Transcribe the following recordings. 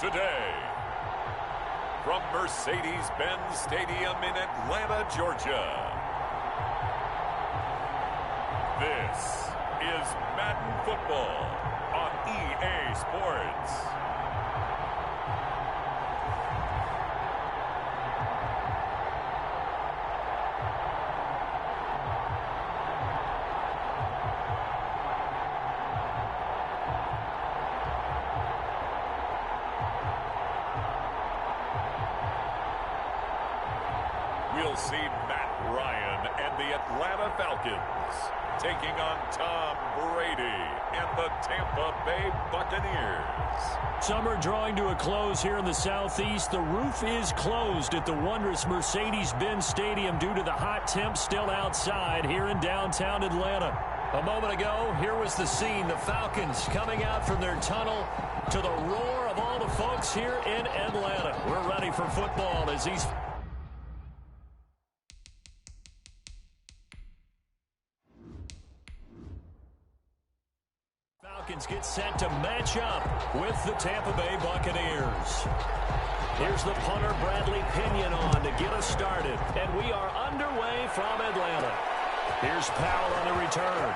today. From Mercedes-Benz Stadium in Atlanta, Georgia. This is Madden Football on EA Sports. We'll see Matt Ryan and the Atlanta Falcons taking on Tom Brady and the Tampa Bay Buccaneers. Summer drawing to a close here in the Southeast. The roof is closed at the wondrous Mercedes-Benz Stadium due to the hot temps still outside here in downtown Atlanta. A moment ago, here was the scene. The Falcons coming out from their tunnel to the roar of all the folks here in Atlanta. We're ready for football as these Falcons get set to match up with the Tampa Bay Buccaneers. Here's the punter, Bradley Pinion, on to get us started. And we are underway from Atlanta. Here's Powell on the return.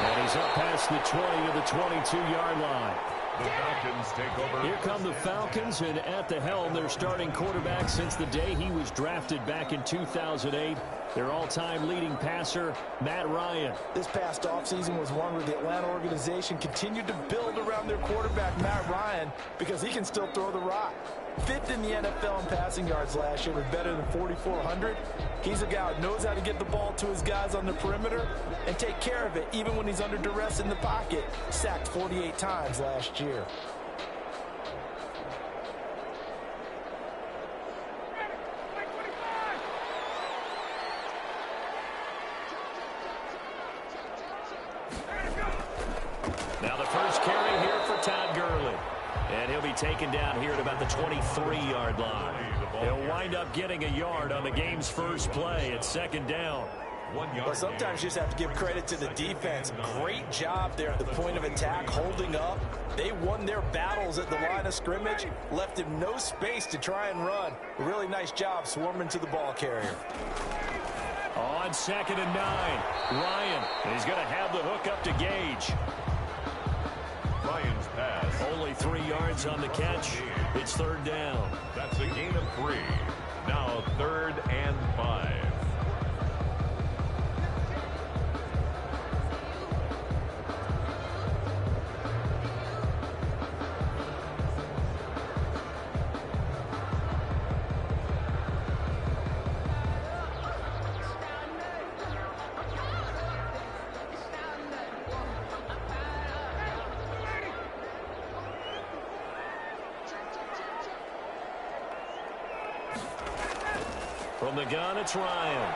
And he's up past the 20 to the 22-yard line. The Falcons take over. Here come the Falcons, and at the helm, their starting quarterback since the day he was drafted back in 2008. Their all-time leading passer, Matt Ryan. This past offseason was one where the Atlanta organization continued to build around their quarterback, Matt Ryan, because he can still throw the rock. Fifth in the NFL in passing yards last year with better than 4,400. He's a guy who knows how to get the ball to his guys on the perimeter and take care of it even when he's under duress in the pocket. Sacked 48 times last year. Now the first carry here for Todd Gurley. And he'll be taken down here at about the 23-yard line. He'll wind up getting a yard on the game's first play at second down. Well, sometimes you just have to give credit to the defense. Great job there at the point of attack, holding up. They won their battles at the line of scrimmage, left him no space to try and run. A really nice job swarming to the ball carrier. On 2nd and 9, Ryan is going to have the hook up to Gage. Ryan's pass. Only 3 yards on the catch. It's third down. That's a gain of 3. Now 3rd and 5. From the gun, it's Ryan.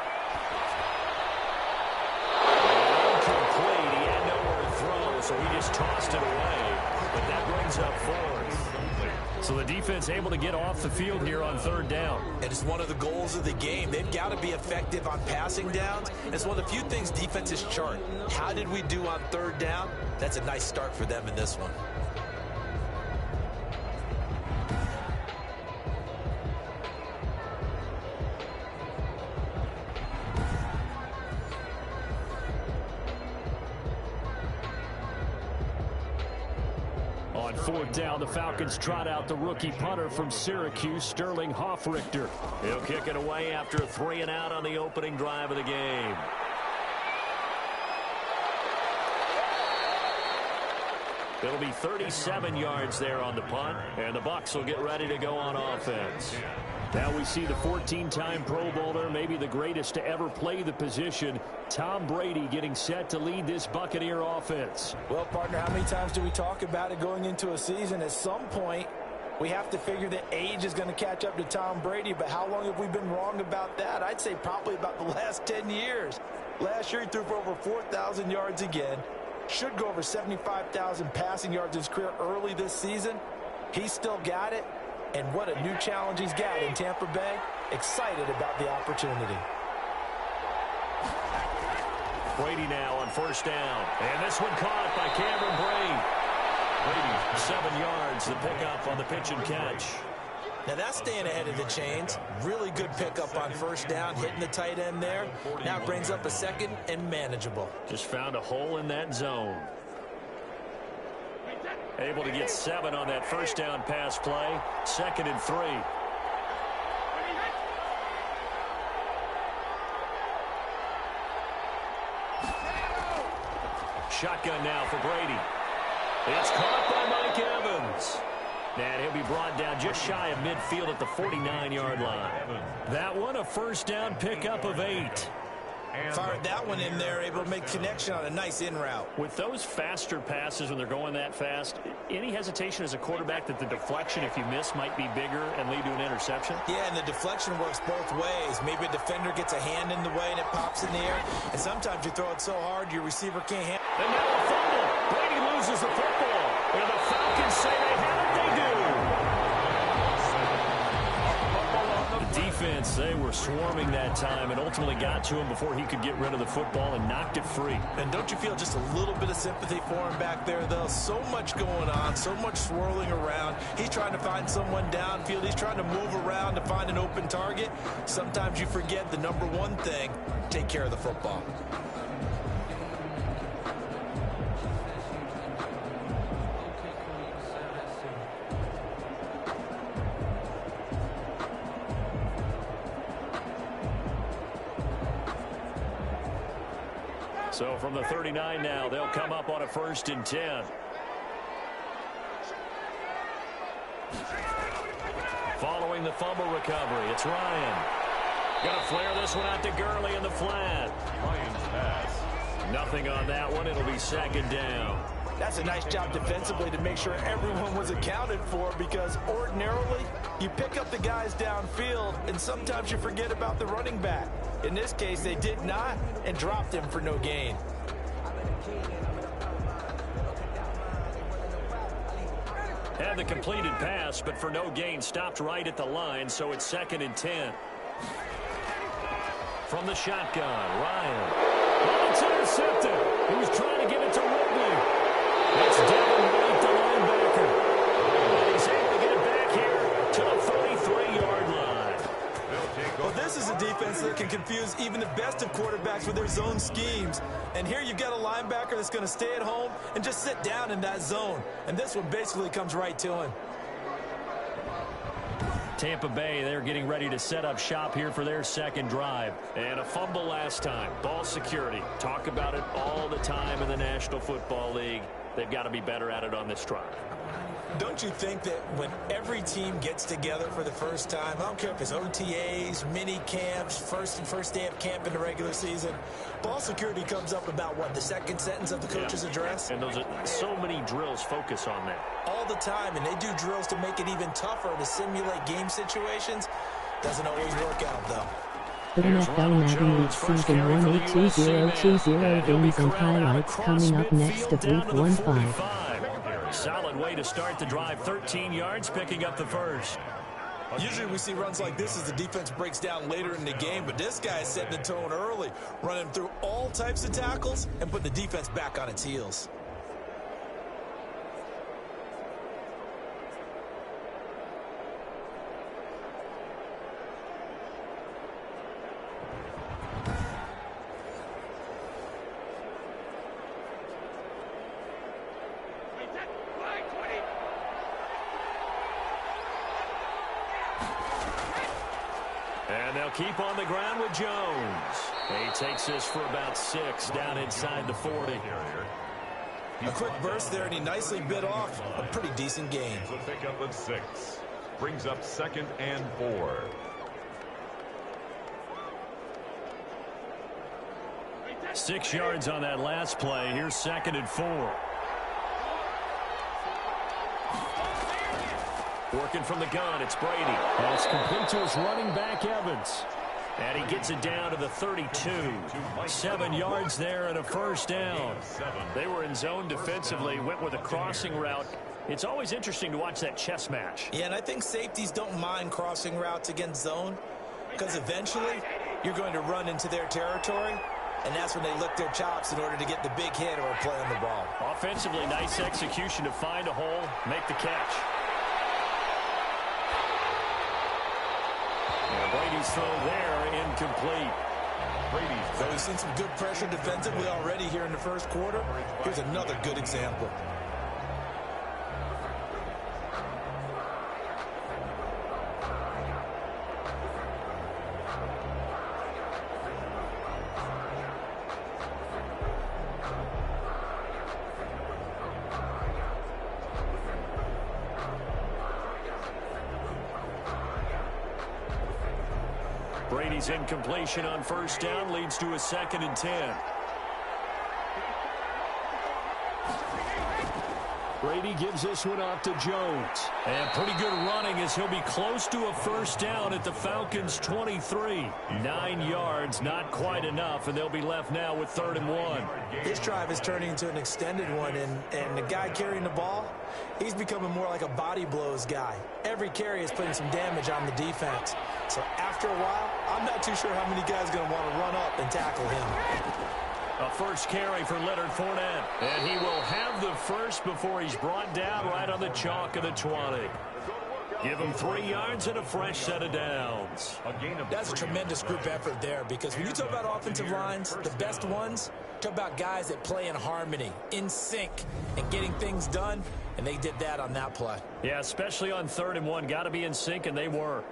Incomplete. He had nowhere to throw, so he just tossed it away. But that brings up 4th. So the defense able to get off the field here on 3rd down. And it's one of the goals of the game. They've got to be effective on passing downs. It's one of the few things defenses chart. How did we do on 3rd down? That's a nice start for them in this one. On 4th down, the Falcons trot out the rookie punter from Syracuse, Sterling Hoffrichter. He'll kick it away after a 3-and-out on the opening drive of the game. It'll be 37 yards there on the punt, and the Bucs will get ready to go on offense. Now we see the 14-time Pro Bowler, maybe the greatest to ever play the position, Tom Brady, getting set to lead this Buccaneer offense. Well, partner, how many times do we talk about it going into a season? At some point, we have to figure that age is going to catch up to Tom Brady, but how long have we been wrong about that? I'd say probably about the last 10 years. Last year, he threw for over 4,000 yards again. Should go over 75,000 passing yards in his career early this season. He's still got it. And what a new challenge he's got in Tampa Bay. Excited about the opportunity. Brady now on 1st down. And this one caught by Cameron Brate. Brady, 7 yards, the pickup on the pitch and catch. Now that's staying ahead of the chains. Really good pickup on first down, hitting the tight end there. Now it brings up a second and manageable. Just found a hole in that zone. Able to get 7 on that first down pass play. 2nd and 3. Shotgun now for Brady. It's caught by Mike Evans. And he'll be brought down just shy of midfield at the 49-yard line. That one, a first down pickup of 8. Fired that one in there, able to make connection on a nice in route. With those faster passes when they're going that fast, any hesitation as a quarterback that the deflection, if you miss, might be bigger and lead to an interception? Yeah, and the deflection works both ways. Maybe a defender gets a hand in the way and it pops in the air. And sometimes you throw it so hard your receiver can't handle it. And now a fumble. Brady loses the football. And the Falcons say they have it. They do. The defense, they were swarming that time and ultimately got to him before he could get rid of the football and knocked it free. And don't you feel just a little bit of sympathy for him back there, though? So much going on, so much swirling around. He's trying to find someone downfield. He's trying to move around to find an open target. Sometimes you forget the number one thing, take care of the football. So from the 39 now, they'll come up on a 1st and 10. Following the fumble recovery, it's Ryan. Gonna flare this one out to Gurley in the flat. Ryan's pass. Nothing on that one. It'll be 2nd down. That's a nice job defensively to make sure everyone was accounted for, because ordinarily you pick up the guys downfield and sometimes you forget about the running back. In this case, they did not and dropped him for no gain. Had the completed pass, but for no gain, stopped right at the line, so it's 2nd and 10. From the shotgun, Ryan. Oh, it's intercepted. He was trying to get it to Ridley. It's Devin White, the linebacker. And he's able to get it back here to the 43-yard line. Well, this is a defense that can confuse even the best of quarterbacks with their zone schemes. And here you've got a linebacker that's going to stay at home and just sit down in that zone. And this one basically comes right to him. Tampa Bay, they're getting ready to set up shop here for their 2nd drive. And a fumble last time. Ball security. Talk about it all the time in the National Football League. They've got to be better at it on this drive. Don't you think that when every team gets together for the first time, I don't care if it's OTAs, mini camps, first day of camp in the regular season, ball security comes up about, what, the 2nd sentence of the coach's address? And those are so many drills focus on that. All the time, and they do drills to make it even tougher to simulate game situations. Doesn't always work out, though. NFL Madden League Season 1 2020 games and highlights coming up next of Week 1-5. Solid way to start the drive. 13 yards, picking up the first. Usually we see runs like this as the defense breaks down later in the game, but this guy is setting the tone early, running through all types of tackles and putting the defense back on its heels. And they'll keep on the ground with Jones. He takes this for about 6 down inside the 40. A quick burst there, and he nicely bit off a pretty decent gain. The pickup of 6. Brings up 2nd and 4. Six yards on that last play. Here's 2nd and 4. Working from the gun, it's Brady. That's complete to his running back, Evans. And he gets it down to the 32. 7 yards there and a first down. They were in zone defensively, went with a crossing route. It's always interesting to watch that chess match. Yeah, and I think safeties don't mind crossing routes against zone, because eventually you're going to run into their territory. and that's when they lick their chops in order to get the big hit or a play on the ball. Offensively, nice execution to find a hole, make the catch. And Brady's throw there, incomplete. So we've seen some good pressure defensively already here in the first quarter. Here's another good example. Brady's incompletion on first down leads to a 2nd and 10. Brady gives this one off to Jones. And pretty good running as he'll be close to a first down at the Falcons' 23. 9 yards, not quite enough, and they'll be left now with 3rd and 1. This drive is turning into an extended one, and the guy carrying the ball, he's becoming more like a body blows guy. Every carry is putting some damage on the defense. So after a while, I'm not too sure how many guys are going to want to run up and tackle him. A first carry for Leonard Fournette. And he will have the first before he's brought down right on the chalk of the 20. Give him 3 yards and a fresh set of downs. That's a tremendous group effort there, because when you talk about offensive lines, the best ones, talk about guys that play in harmony, in sync, and getting things done, and they did that on that play. Yeah, especially on 3rd and 1. Got to be in sync, and they were.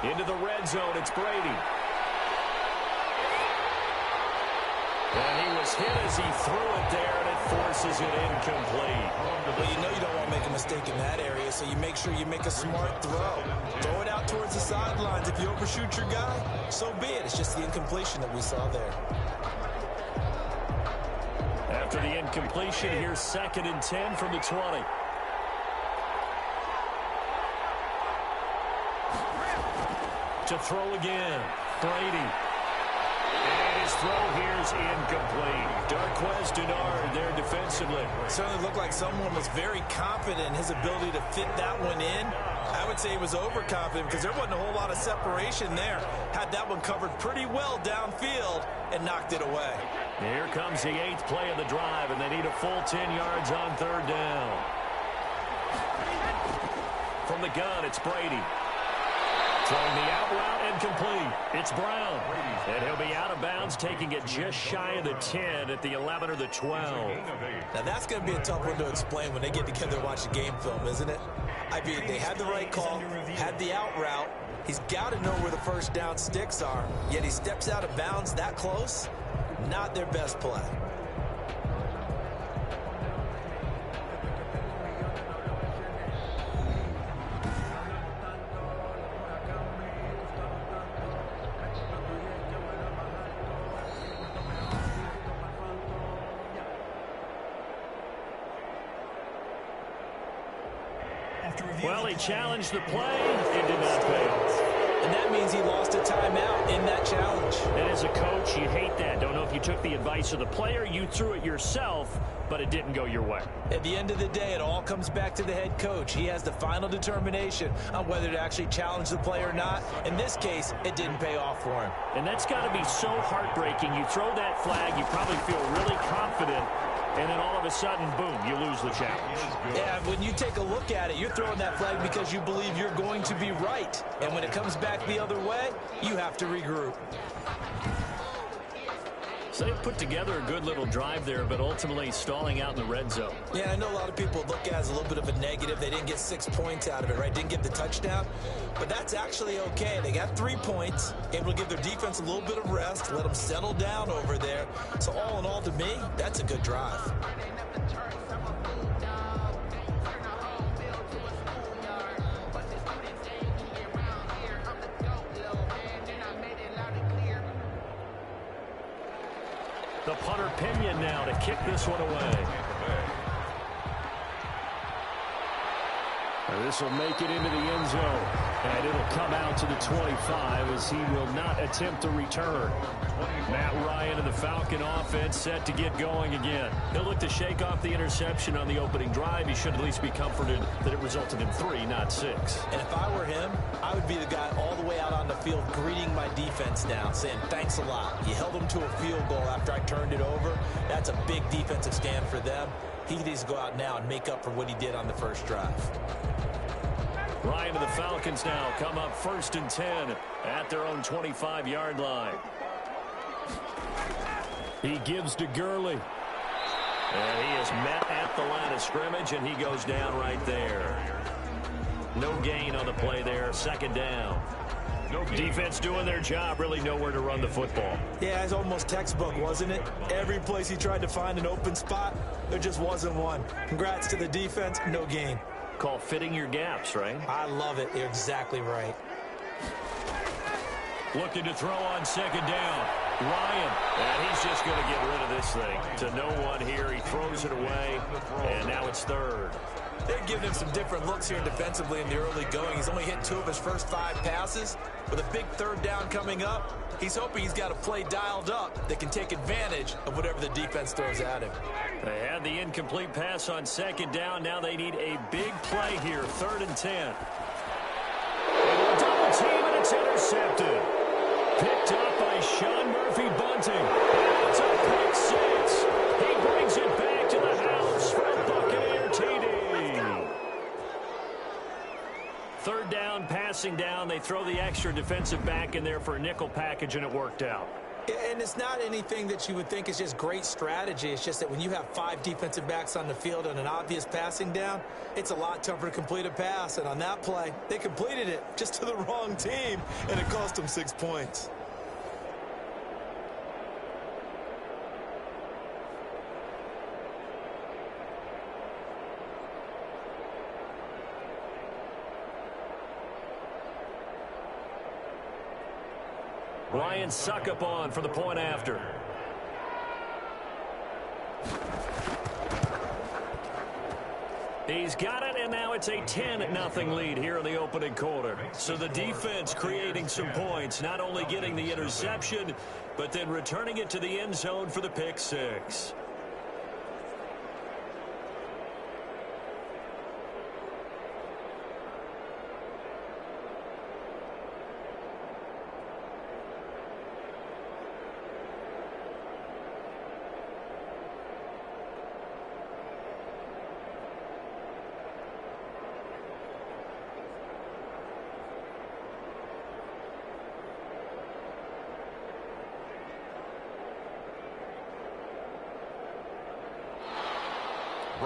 Into the red zone, it's Brady. And he was hit as he threw it there, and it forces it incomplete. Well, you know you don't want to make a mistake in that area, so you make sure you make a smart throw. Throw it out towards the sidelines. If you overshoot your guy, so be it. It's just the incompletion that we saw there. After the incompletion, here's 2nd and 10 from the 20. To throw again, Brady. And his throw here's incomplete. Darquez Denard there defensively. It certainly looked like someone was very confident in his ability to fit that one in. I would say he was overconfident because there wasn't a whole lot of separation there. Had that one covered pretty well downfield and knocked it away. Here comes the 8th play of the drive, and they need a full 10 yards on 3rd down. From the gun, it's Brady. Throwing the out route and complete. It's Brown. And he'll be out of bounds, taking it just shy of the 10 at the 11 or the 12. Now that's going to be a tough one to explain when they get together and watch the game film, isn't it? I mean, they had the right call, had the out route. He's got to know where the first down sticks are, yet he steps out of bounds that close. Not their best play. Well, he challenged the play. It did not pay off. And that means he lost a timeout in that challenge. And as a coach, you hate that. Don't know if you took the advice of the player, you threw it yourself, but it didn't go your way. At the end of the day, it all comes back to the head coach. He has the final determination on whether to actually challenge the play or not. In this case, it didn't pay off for him. And that's got to be so heartbreaking. You throw that flag, you probably feel really confident, and then all of a sudden, boom, you lose the challenge. Yeah, when you take a look at it, you're throwing that flag because you believe you're going to be right. And when it comes back the other way, you have to regroup. So they put together a good little drive there, but ultimately stalling out in the red zone. Yeah, I know a lot of people look at it as a little bit of a negative. They didn't get 6 points out of it, right? Didn't get the touchdown. But that's actually okay. They got 3 points, able to give their defense a little bit of rest, let them settle down over there. So all in all, to me, that's a good drive. The punter Pinion now to kick this one away. And this will make it into the end zone. And it'll come out to the 25 as he will not attempt to return. Matt Ryan and the Falcon offense set to get going again. He'll look to shake off the interception on the opening drive. He should at least be comforted that it resulted in 3, not 6. And if I were him, I would be the guy all the way out on the field greeting my defense now, saying, thanks a lot. You held them to a field goal after I turned it over. That's a big defensive stand for them. He needs to go out now and make up for what he did on the first drive. Ryan and the Falcons now come up 1st and 10 at their own 25-yard line. He gives to Gurley. And he is met at the line of scrimmage, and he goes down right there. No gain on the play there. 2nd down. No defense doing their job. Really nowhere to run the football. Yeah, it's almost textbook, wasn't it? Every place he tried to find an open spot, there just wasn't one. Congrats to the defense. No gain. Call fitting your gaps, right? I love it. You're exactly right. Looking to throw on 2nd down. Ryan, and he's just going to get rid of this thing. To no one here. He throws it away, and now it's 3rd. They're giving him some different looks here defensively in the early going. He's only hit 2 of his first 5 passes. With a big 3rd down coming up, he's hoping he's got a play dialed up that can take advantage of whatever the defense throws at him. They had the incomplete pass on 2nd down. Now they need a big play here. 3rd and 10. And a double team, and it's intercepted. Picked up by Sean Murphy-Bunting. And it's a pick 6. He brings it back to the house for a Buccaneer TD. 3rd down, passing down. They throw the extra defensive back in there for a nickel package, and it worked out. And it's not anything that you would think is just great strategy. It's just that when you have 5 defensive backs on the field on an obvious passing down, it's a lot tougher to complete a pass. And on that play, they completed it just to the wrong team, and it cost them 6 points. Ryan Suckup on for the point after. He's got it, and now it's a 10-0 lead here in the opening quarter. So the defense creating some points, not only getting the interception, but then returning it to the end zone for the pick 6.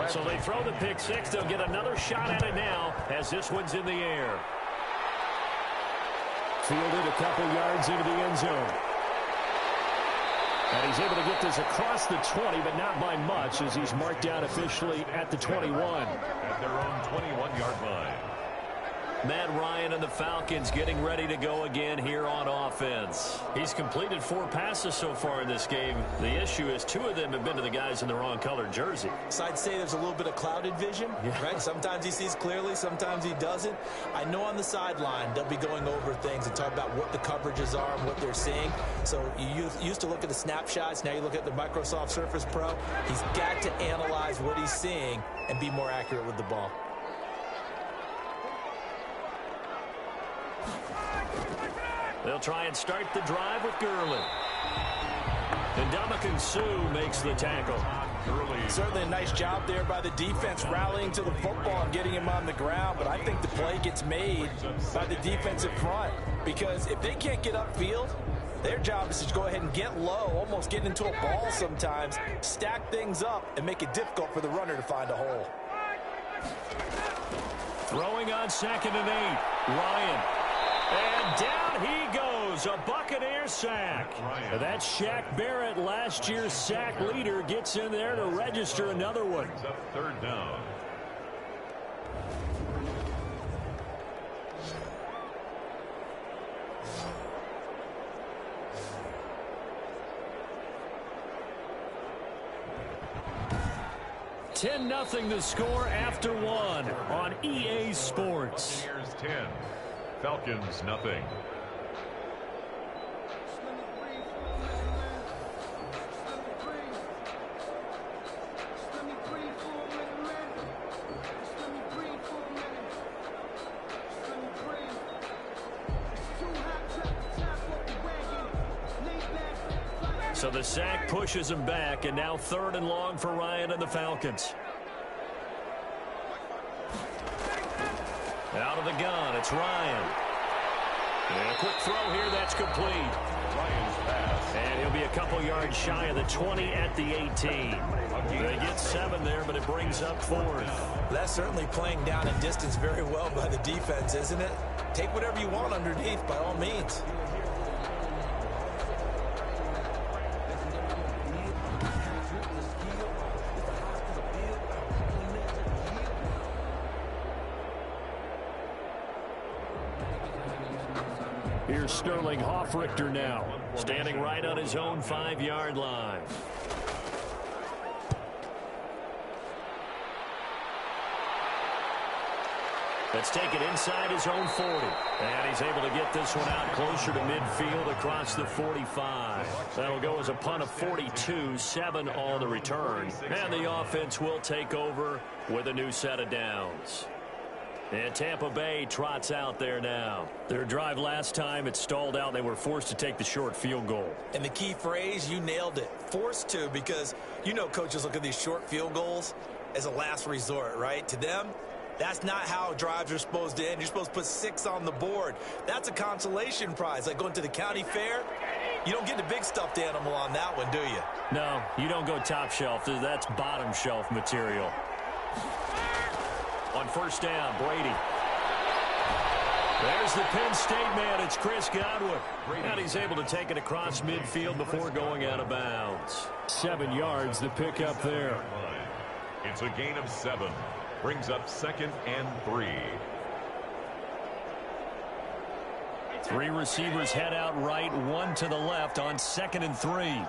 So they throw the pick 6. They'll get another shot at it now as this one's in the air. Fielded a couple yards into the end zone. And he's able to get this across the 20, but not by much as he's marked down officially at the 21. At their own 21-yard line. Matt Ryan and the Falcons getting ready to go again here on offense. He's completed 4 passes so far in this game. The issue is 2 of them have been to the guys in the wrong colored jersey. So I'd say there's a little bit of clouded vision, right? Sometimes he sees clearly, sometimes he doesn't. I know on the sideline they'll be going over things and talk about what the coverages are and what they're seeing. So you used to look at the snapshots. Now you look at the Microsoft Surface Pro. He's got to analyze what he's seeing and be more accurate with the ball. They'll try and start the drive with Gurley. And Ndamukong Suh makes the tackle. Certainly a nice job there by the defense rallying to the football and getting him on the ground, but I think the play gets made by the defensive front because if they can't get upfield, their job is to go ahead and get low, almost get into a ball sometimes, stack things up, and make it difficult for the runner to find a hole. Throwing on 2nd and 8. Ryan. And down he goes. A Buccaneer sack. That's Shaq Barrett, last year's sack leader, gets in there to register another one. 3rd down. Ten 0 the score after 1 on EA Sports. Buccaneers 10. Falcons nothing. So the sack pushes him back, and now 3rd and long for Ryan and the Falcons. Out of the gun, it's Ryan. And a quick throw here, that's complete. Ryan's pass. And he'll be a couple yards shy of the 20 at the 18. They get 7 there, but it brings up 4th. That's certainly playing down in distance very well by the defense, isn't it? Take whatever you want underneath, by all means. Here's Sterling Hoffrichter now, standing right on his own 5-yard line. Let's take it inside his own 40. And he's able to get this one out closer to midfield across the 45. That'll go as a punt of 42, 7 on the return. And the offense will take over with a new set of downs. And Tampa Bay trots out there now. Their drive last time, it stalled out. They were forced to take the short field goal. And the key phrase, you nailed it. Forced to, because you know coaches look at these short field goals as a last resort, right? To them, that's not how drives are supposed to end. You're supposed to put 6 on the board. That's a consolation prize. Like going to the county fair, you don't get the big stuffed animal on that one, do you? No, you don't go top shelf. That's bottom shelf material. On 1st down, Brady. There's the Penn State man. It's Chris Godwin. And he's able to take it across midfield before going out of bounds. 7 yards, the pickup there. It's a gain of 7. Brings up 2nd and 3. 3 receivers head out right, 1 to the left on 2nd and 3.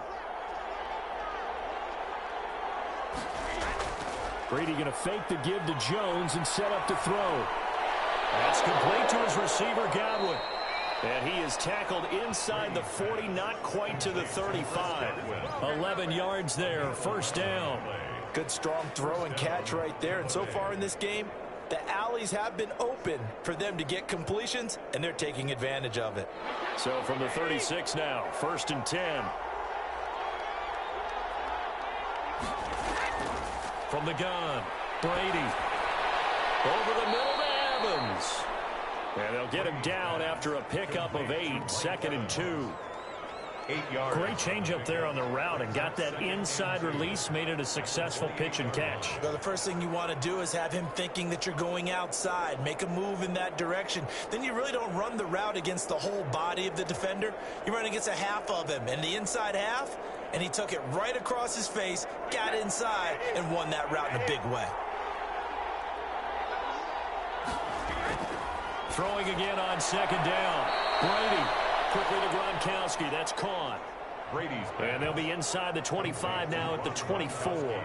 Brady going to fake the give to Jones and set up to throw. That's complete to his receiver, Godwin. And he is tackled inside the 40, not quite to the 35. 11 yards there, 1st down. Good strong throw and catch right there. And so far in this game, the alleys have been open for them to get completions, and they're taking advantage of it. So from the 36 now, 1st and 10. From the gun, Brady. Over the middle to Evans. And they'll get him down after a pickup of 8, 2nd and 2. 8 yards. Great change up there on the route and got that inside release, made it a successful pitch and catch. Well, the first thing you want to do is have him thinking that you're going outside, make a move in that direction. Then you really don't run the route against the whole body of the defender. You run against a half of him, and the inside half, and he took it right across his face, got inside, and won that route in a big way. Throwing again on 2nd down. Brady quickly to Gronkowski. That's caught. Brady's and they'll be inside the 25 now at the 24.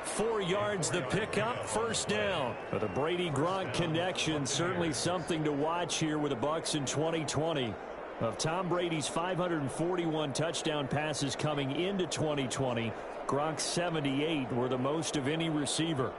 4 yards the pickup, 1st down. But the Brady-Gronk connection, certainly something to watch here with the Bucs in 2020. Of Tom Brady's 541 touchdown passes coming into 2020, Gronk's 78 were the most of any receiver.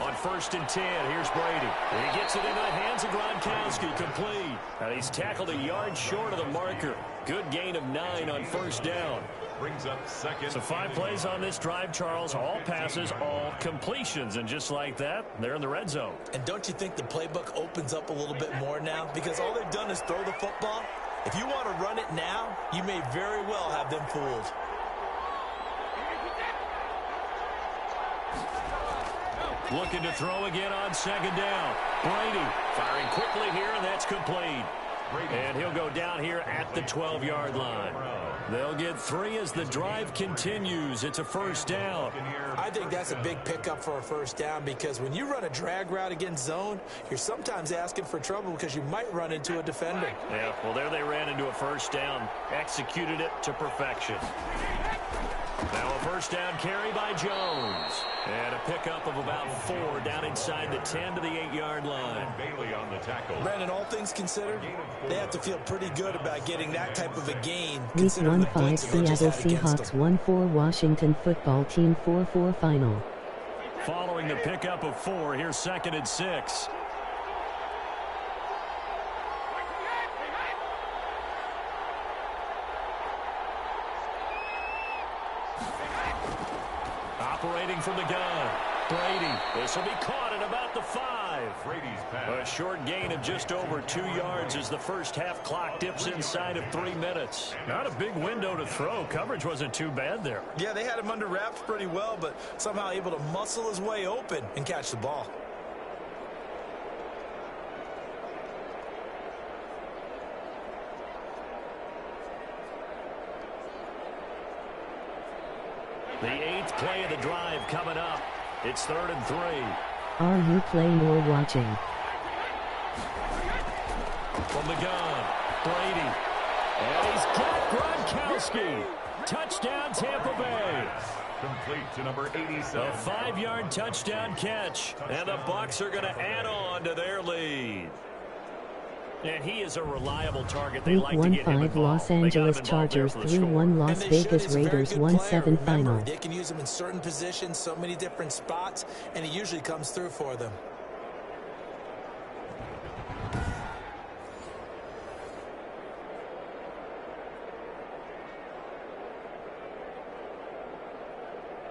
On 1st and 10, here's Brady. He gets it into the hands of Gronkowski, complete. And he's tackled a yard short of the marker. Good gain of 9 on 1st down. Brings up 2nd. So 5 plays on this drive, Charles. All passes, all completions. And just like that, they're in the red zone. And don't you think the playbook opens up a little bit more now? Because all they've done is throw the football. If you want to run it now, you may very well have them fooled. Looking to throw again on 2nd down. Brady firing quickly here, and that's complete. And he'll go down here at the 12-yard line. They'll get 3 as the drive continues. It's a 1st down. I think that's a big pickup for a 1st down, because when you run a drag route against zone, you're sometimes asking for trouble because you might run into a defender. Yeah, well, there they ran into a 1st down. Executed it to perfection. Now a first down carry by Jones. And a pickup of about 4 down inside the 10 to the 8-yard line. Bailey on the tackle. Brandon, all things considered, they have to feel pretty good about getting that type of a gain. Week 1-5 Seattle Seahawks 1-4 Washington Football Team 4-4 final. Following the pickup of 4, here's 2nd and 6. Operating from the gun, Brady. This will be caught at about the 5. Brady's pass. A short gain of just over 2 yards as the first half clock dips inside of 3 minutes. Not a big window to throw. Coverage wasn't too bad there. Yeah, they had him under wraps pretty well, but somehow able to muscle his way open and catch the ball. The 8th play of the drive coming up. It's 3rd and 3. Are you playing or watching? From the gun, Brady. And he's got Gronkowski. Touchdown, Tampa Bay. Complete to number 87. A 5-yard touchdown catch. And the Bucs are going to add on to their lead. And he is a reliable target. They Week like to get him 1-5 involved. Los Angeles Chargers 3-1 Las Vegas Raiders 1-7 final. They can use him in certain positions, so many different spots, and he usually comes through for them.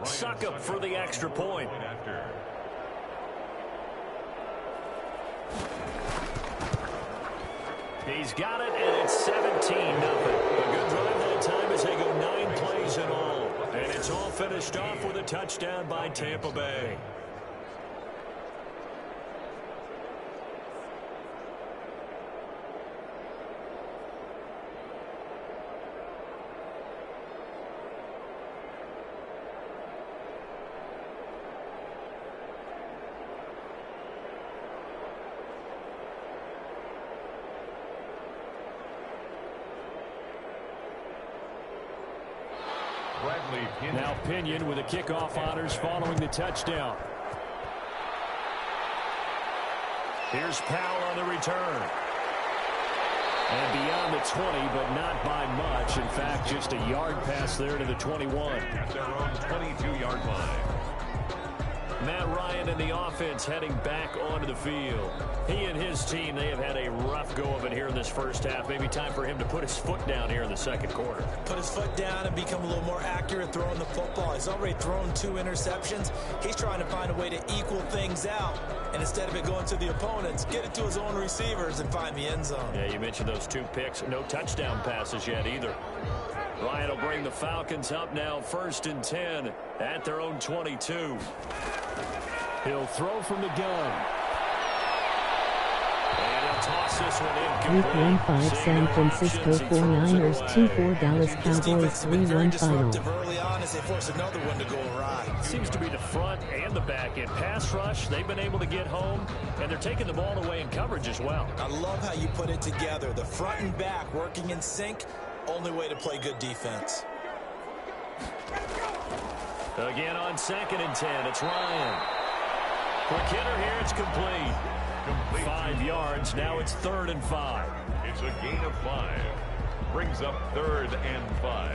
Suck up for the extra point. He's got it, and it's 17-0. A good drive that time as they go 9 plays in all. And it's all finished off with a touchdown by Tampa Bay. Now Pinion with the kickoff honors following the touchdown. Here's Powell on the return. And beyond the 20, but not by much. In fact, just a yard pass there to the 21. At their own 22-yard line. Matt Ryan and the offense heading back onto the field. He and his team, they have had a rough go of it here in this first half. Maybe time for him to put his foot down here in the second quarter. Put his foot down and become a little more accurate throwing the football. He's already thrown 2 interceptions. He's trying to find a way to equal things out. And instead of it going to the opponents, get it to his own receivers and find the end zone. Yeah, you mentioned those 2 picks. No touchdown passes yet either. Ryan will bring the Falcons up now 1st and 10 at their own 22. He'll throw from the gun. And he'll toss this one in. Week 1-5 San Francisco 49ers 2-4 Dallas Cowboys 3-1 final. Early on as they force another one to go awry. Seems to be the front and the back end. Pass rush, they've been able to get home, and they're taking the ball away in coverage as well. I love how you put it together. The front and back working in sync. Only way to play good defense. Again on 2nd and 10, it's Ryan. For Kidder here, it's complete. 5 yards, now it's 3rd and 5. It's a gain of 5. Brings up 3rd and 5.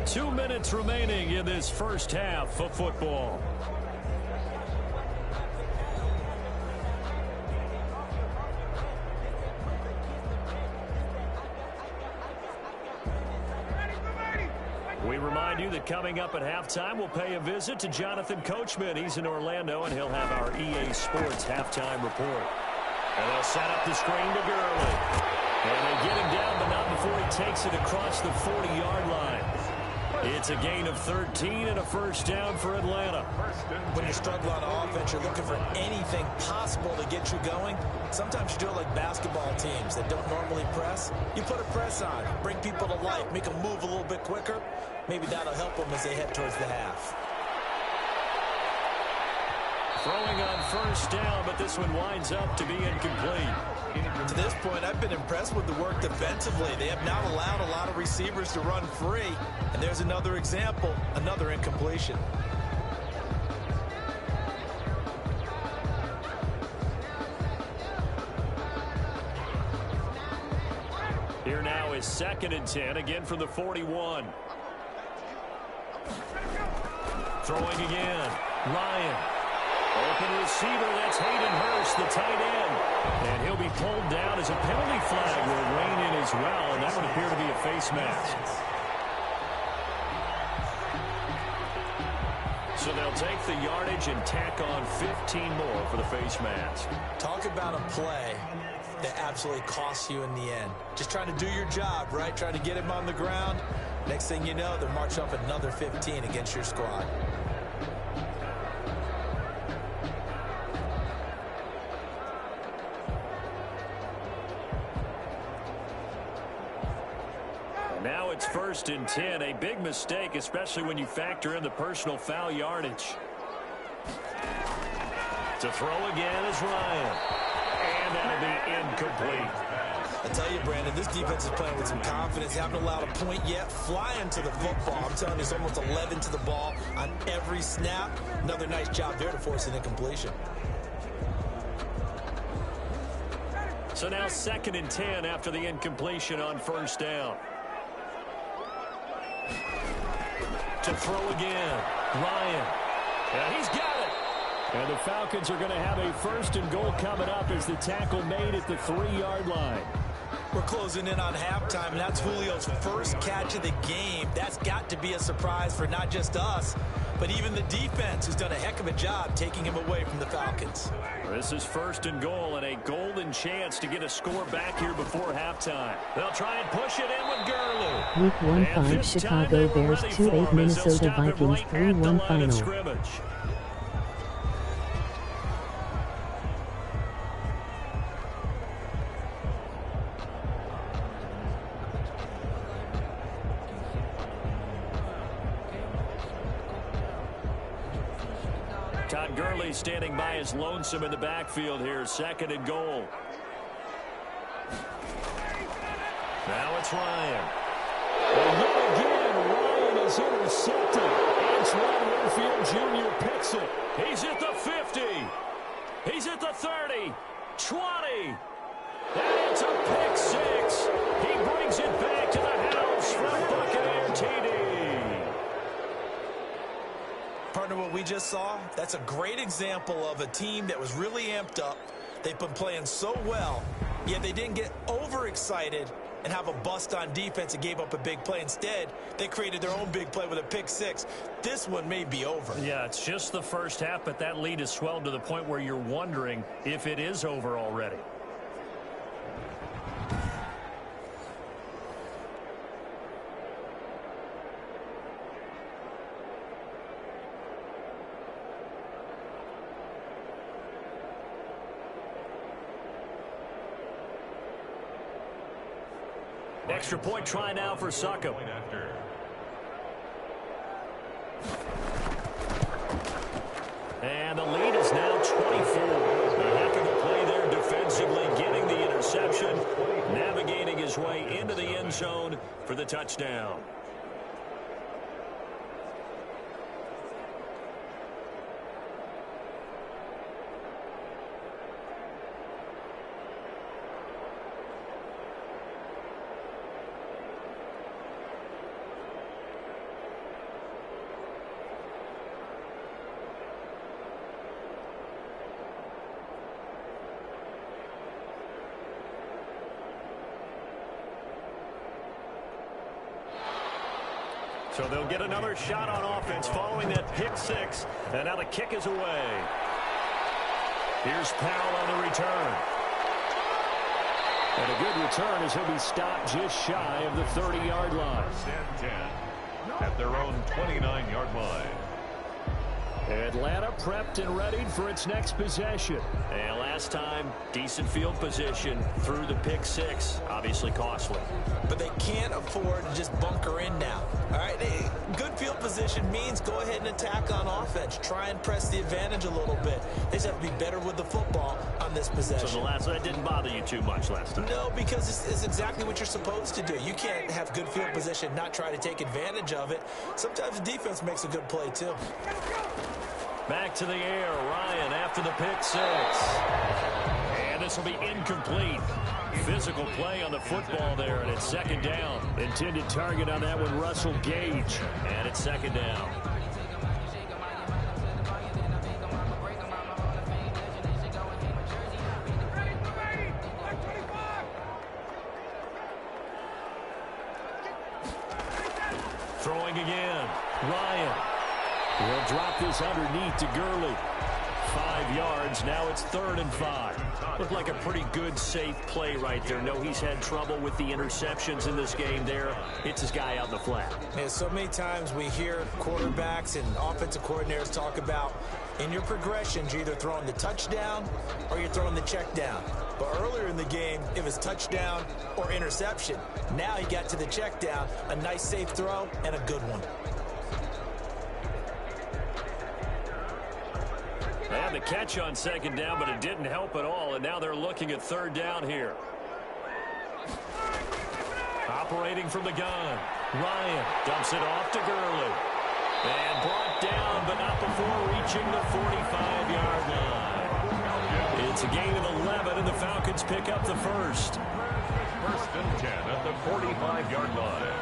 Two minutes remaining in this first half of football. We remind you that coming up at halftime, we'll pay a visit to Jonathan Coachman. He's in Orlando, and he'll have our EA Sports halftime report. And they'll set up the screen to Gurley. And they get him down, but not before he takes it across the 40-yard line. It's a gain of 13 and a first down for Atlanta. When you struggle on offense, you're looking for anything possible to get you going. Sometimes you do it like basketball teams that don't normally press. You put a press on, bring people to life, make them move a little bit quicker. Maybe that'll help them as they head towards the half. Throwing on first down, but this one winds up to be incomplete. To this point, I've been impressed with the work defensively. They have not allowed a lot of receivers to run free. And there's another example, another incompletion. Here now is 2nd and 10, again from the 41. Throwing again. Ryan. Open receiver, that's Hayden Hurst, the tight end. And he'll be pulled down as a penalty flag will rein in as well, and that would appear to be a face mask. So they'll take the yardage and tack on 15 more for the face mask. Talk about a play that absolutely costs you in the end. Just trying to do your job, right? Trying to get him on the ground. Next thing you know, they'll march up another 15 against your squad. Now it's 1st and 10, a big mistake, especially when you factor in the personal foul yardage. To throw again is Ryan. And that'll be incomplete. I tell you, Brandon, this defense is playing with some confidence. Haven't allowed a point yet. Flying to the football. I'm telling you, it's almost 11 to the ball on every snap. Another nice job there to force an incompletion. So now 2nd and 10 after the incompletion on first down. To throw again, Ryan. And he's got it. And the Falcons are going to have a 1st and goal coming up as the tackle made at the 3-yard line. We're closing in on halftime, and that's Julio's first catch of the game. That's got to be a surprise for not just us, but even the defense, who's done a heck of a job taking him away from the Falcons. This is 1st and goal and a golden chance to get a score back here before halftime. They'll try and push it in with Gurley. Week 1-5 Chicago Bears 2-8 Minnesota Vikings 3-1 final. Todd Gurley standing by his lonesome in the backfield here. 2nd and goal. Now it's Ryan. And yet again, Ryan is intercepted. Antoine Winfield Jr. picks it. He's at the 50. He's at the 30. 20. And it's a pick six. He brings it back to the house from Buccaneer TD. Partner, what we just saw, that's a great example of a team that was really amped up. They've been playing so well, yet they didn't get overexcited and have a bust on defense and gave up a big play. Instead, they created their own big play with a pick six. This one may be over. Yeah, it's just the first half, but that lead has swelled to the point where you're wondering if it is over already. Extra point try now for Suckup. And the lead is now 24. A heck of a play there defensively, getting the interception, navigating his way into the end zone for the touchdown. So they'll get another shot on offense following that pick six. And now the kick is away. Here's Powell on the return. And a good return as he'll be stopped just shy of the 30-yard line. At their own 29-yard line. Atlanta prepped and ready for its next possession. And last time, decent field position through the pick six. Obviously costly. But they can't afford to just bunker in now. All right, good field position means go ahead and attack on offense. Try and press the advantage a little bit. They just have to be better with the football on this possession. So that didn't bother you too much last time? No, because it's exactly what you're supposed to do. You can't have good field position, not try to take advantage of it. Sometimes the defense makes a good play, too. Back to the air, Ryan after the pick six. And this will be incomplete. Physical play on the football there, and it's second down. Intended target on that one, Russell Gage. And it's second down. Throwing again, Ryan. He'll drop this underneath to Gurley. 5 yards. Now it's 3rd and 5. Looked like a pretty good, safe play right there. No, he's had trouble with the interceptions in this game there. Hits his guy out in the flat. Yeah, so many times we hear quarterbacks and offensive coordinators talk about in your progressions, you're either throwing the touchdown or you're throwing the check down. But earlier in the game, it was touchdown or interception. Now he got to the check down, a nice safe throw, and a good one. They had the catch on second down, but it didn't help at all, and now they're looking at 3rd down here. Operating from the gun, Ryan dumps it off to Gurley. And brought down, but not before reaching the 45-yard line. It's a gain of 11, and the Falcons pick up the first. 1st and 10 at the 45-yard line.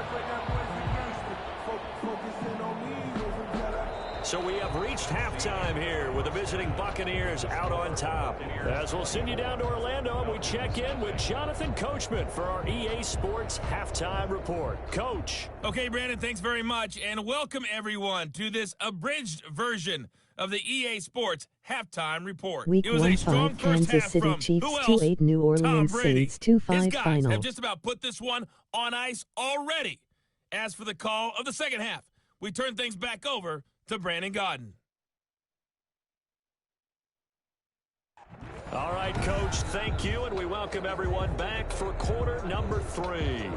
So we have reached halftime here with the visiting Buccaneers out on top. As we'll send you down to Orlando, and we check in with Jonathan Coachman for our EA Sports Halftime Report. Coach. Okay, Brandon, thanks very much, and welcome everyone to this abridged version of the EA Sports Halftime Report. Week it was 1 a strong 5 first Kansas half City from Chiefs who else? 2-8 New Orleans Tom Brady. Saints 2-5 His guys final. have just about put this one on ice already. As for the call of the second half, we turn things back over to Brandon Gaudin. All right, Coach, thank you, and we welcome everyone back for quarter number 3.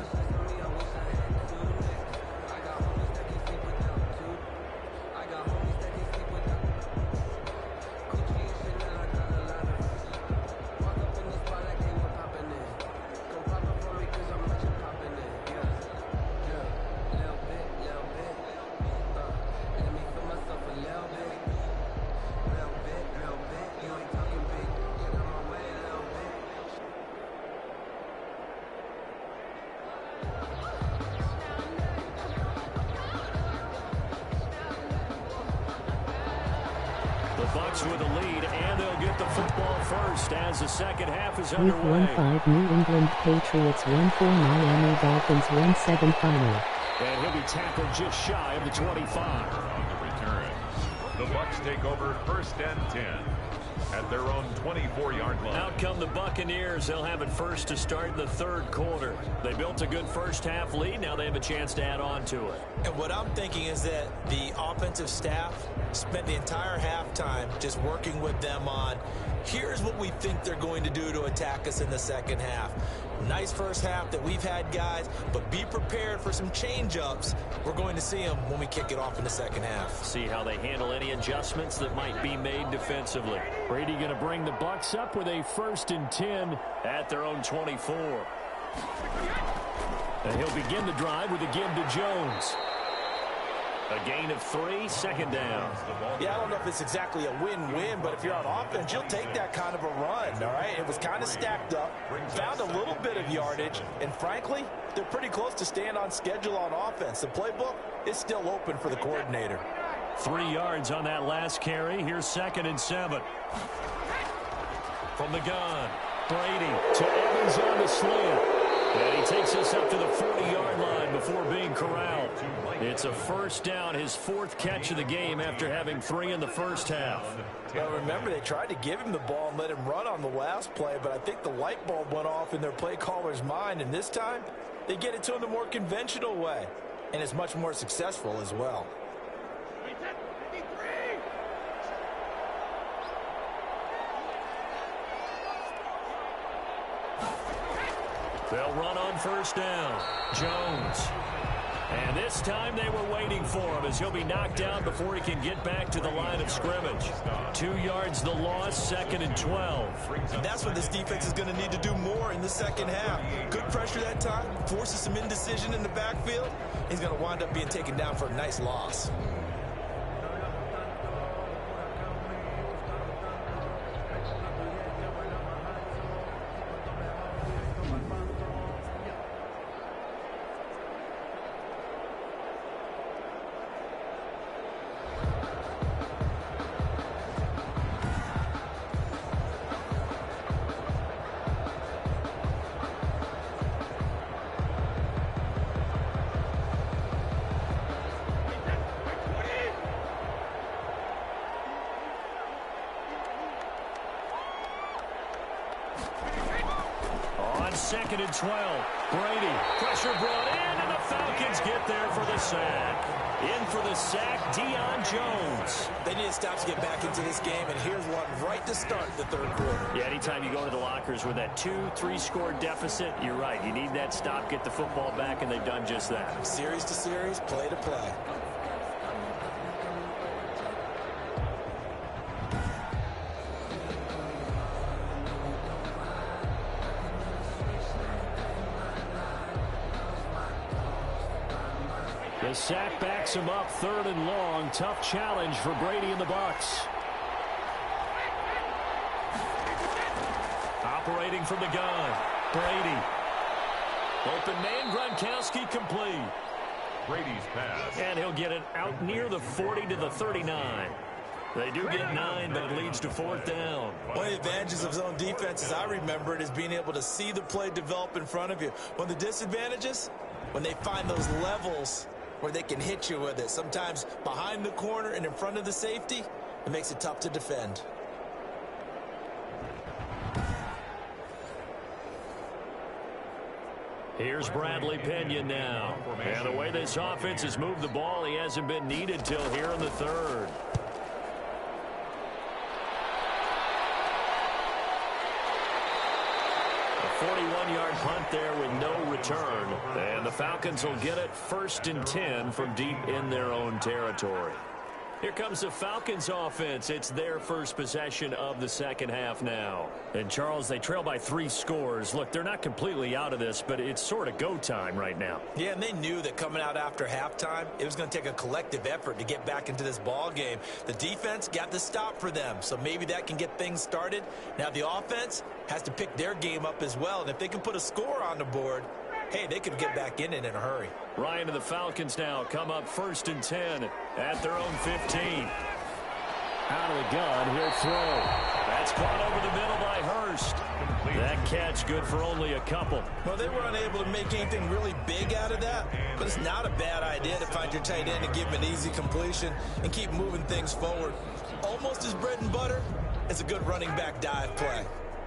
Bucks with a lead, and they'll get the football first as the second half is underway. Week 1 5 New England Patriots 1-4 Miami Dolphins 1-7 final. And he'll be tackled just shy of the 25. On the return, the Bucks take over 1st and 10 at their own 24-yard line. Out come the Buccaneers. They'll have it first to start in the 3rd quarter. They built a good first half lead. Now they have a chance to add on to it. And what I'm thinking is that the offensive staff spent the entire halftime just working with them on, here's what we think they're going to do to attack us in the second half. Nice first half that we've had, guys, but be prepared for some change-ups. We're going to see them when we kick it off in the second half. See how they handle any adjustments that might be made defensively. Brady going to bring the Bucks up with a 1st and 10 at their own 24. And he'll begin the drive with a give to Jones. A gain of 3, second down. Yeah, I don't know if it's exactly a win-win, but if you're on offense, you'll take that kind of a run, all right? It was kind of stacked up, found a little bit of yardage, and frankly, they're pretty close to staying on schedule on offense. The playbook is still open for the coordinator. 3 yards on that last carry. Here's 2nd and 7. From the gun, Brady to Evans on the slant. And he takes us up to the 40-yard line before being corralled. It's a first down, his 4th catch of the game after having 3 in the first half. Well, remember, they tried to give him the ball and let him run on the last play, but I think the light bulb went off in their play caller's mind, and this time they get it to him the more conventional way, and it's much more successful as well. They'll run on first down. Jones. And this time they were waiting for him as he'll be knocked down before he can get back to the line of scrimmage. 2 yards the loss, 2nd and 12. And that's what this defense is going to need to do more in the second half. Good pressure that time, forces some indecision in the backfield. He's going to wind up being taken down for a nice loss. On 2nd and 12, Brady, pressure brought in, and the Falcons get there for the sack. In for the sack, Deion Jones. They need to stop to get back into this game, and here's one right to start the third quarter. Yeah, anytime you go to the lockers with that 2-3 score deficit, you're right. You need that stop, get the football back, and they've done just that. Series to series, play to play. The sack backs him up, 3rd and long. Tough challenge for Brady and the Bucs. Operating from the gun, Brady. Open man, Gronkowski complete. Brady's pass. And he'll get it out near the 40 to the 39. They do get 9, but it leads to 4th down. One of the advantages of zone defense, as I remember it, is being able to see the play develop in front of you. One of the disadvantages, when they find those levels where they can hit you with it, sometimes behind the corner and in front of the safety, it makes it tough to defend. Here's Bradley Pinion now. And the way this offense has moved the ball, he hasn't been needed till here in the 3rd. A 41-yard punt there with no return. And the Falcons will get it 1st and 10 from deep in their own territory. Here comes the Falcons offense. It's their first possession of the second half now. And, Charles, they trail by 3 scores. Look, they're not completely out of this, but it's sort of go time right now. Yeah, and they knew that coming out after halftime, it was going to take a collective effort to get back into this ball game. The defense got the stop for them, so maybe that can get things started. Now the offense has to pick their game up as well, and if they can put a score on the board, hey, they could get back in it in a hurry. Ryan and the Falcons now come up 1st and 10 at their own 15. Out of the gun, he'll throw. That's caught over the middle by Hurst. That catch good for only a couple. Well, they were unable to make anything really big out of that, but it's not a bad idea to find your tight end and give him an easy completion and keep moving things forward. Almost as bread and butter as a good running back dive play.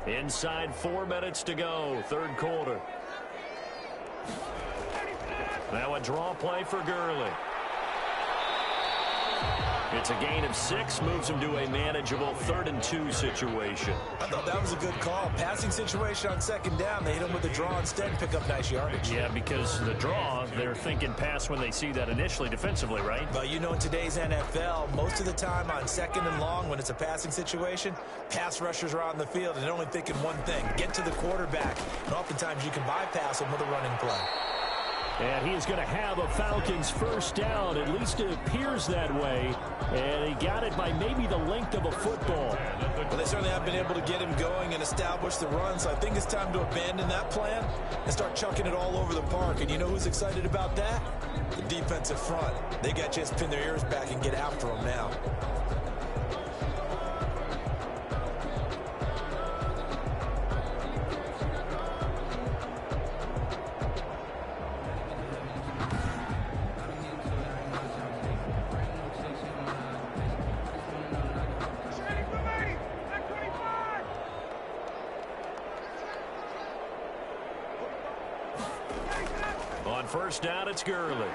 Inside 4 minutes to go, 3rd quarter. Now a draw play for Gurley. It's a gain of 6, moves him to a manageable 3rd and 2 situation. I thought that was a good call. Passing situation on 2nd down. They hit him with the draw instead and pick up nice yardage. Yeah, because the draw, they're thinking pass when they see that initially defensively, right? But you know, in today's NFL, most of the time on 2nd and long, when it's a passing situation, pass rushers are on the field and they're only thinking one thing, get to the quarterback. And oftentimes you can bypass them with a running play. And he is going to have a Falcons first down. At least it appears that way. And he got it by maybe the length of a football. Well, they certainly have been able to get him going and establish the run. So I think it's time to abandon that plan and start chucking it all over the park. And you know who's excited about that? The defensive front. They got to just pin their ears back and get after him now. On first down, it's Gurley.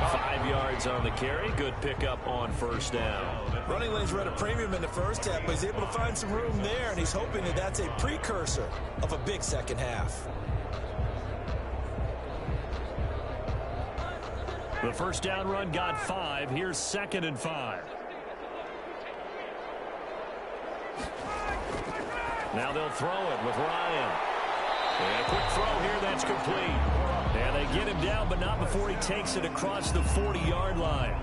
5 yards on the carry. Good pickup on first down. Running lanes were at a premium in the first half, but he's able to find some room there, and he's hoping that that's a precursor of a big second half. The first down run got 5. Here's 2nd and 5. Now they'll throw it with Ryan. And a quick throw here, that's complete. And they get him down, but not before he takes it across the 40-yard line.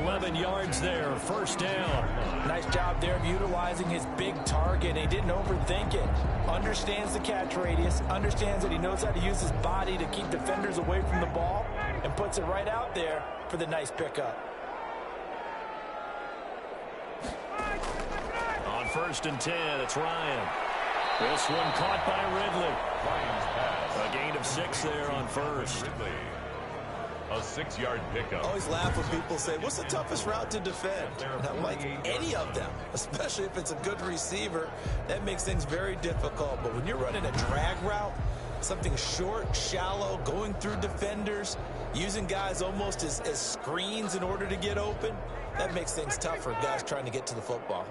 11 yards there, first down. Nice job there of utilizing his big target. He didn't overthink it. Understands the catch radius, understands that he knows how to use his body to keep defenders away from the ball, and puts it right out there for the nice pickup. On 1st and 10, it's Ryan. This one caught by Ridley. A gain of 6 there on first. A 6-yard pickup. I always laugh when people say, what's the toughest route to defend? And I'm like, any of them, especially if it's a good receiver. That makes things very difficult. But when you're running a drag route, something short, shallow, going through defenders, using guys almost as screens in order to get open, that makes things tough for guys trying to get to the football.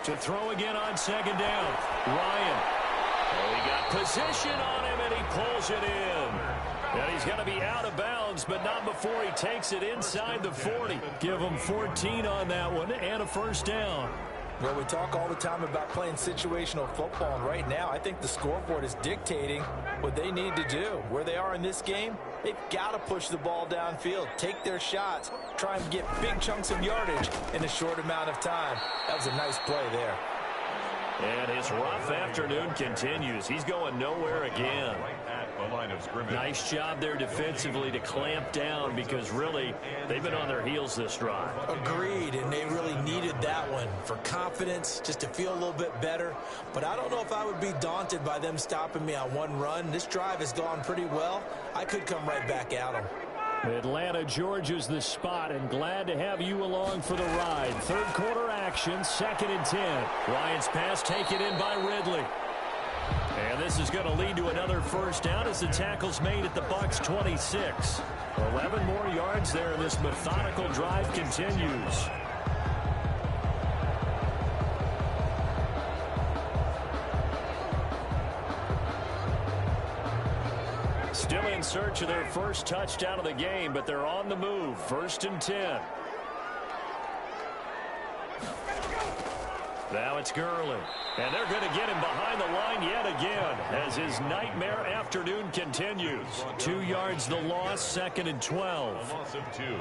To throw again on 2nd down. Ryan. Oh, he got position on him, and he pulls it in. And he's going to be out of bounds, but not before he takes it inside the 40. Give him 14 on that one, and a first down. Well, we talk all the time about playing situational football, and right now I think the scoreboard is dictating what they need to do. Where they are in this game, they've got to push the ball downfield, take their shots, try and get big chunks of yardage in a short amount of time. That was a nice play there. And his rough afternoon continues. He's going nowhere again. Nice job there defensively to clamp down, because really they've been on their heels this drive. Agreed, and they really needed that one for confidence, just to feel a little bit better. But I don't know if I would be daunted by them stopping me on one run. This drive has gone pretty well. I could come right back at them. Atlanta, Georgia's the spot, and glad to have you along for the ride. Third quarter action, 2nd and 10. Ryan's pass taken in by Ridley. And this is going to lead to another first down as the tackle's made at the Bucs 26. 11 more yards there, and this methodical drive continues. Still in search of their first touchdown of the game, but they're on the move. 1st and 10. Now it's Gurley. And they're going to get him behind the line yet again as his nightmare afternoon continues. 2 yards the loss, 2nd and 12. A loss of 2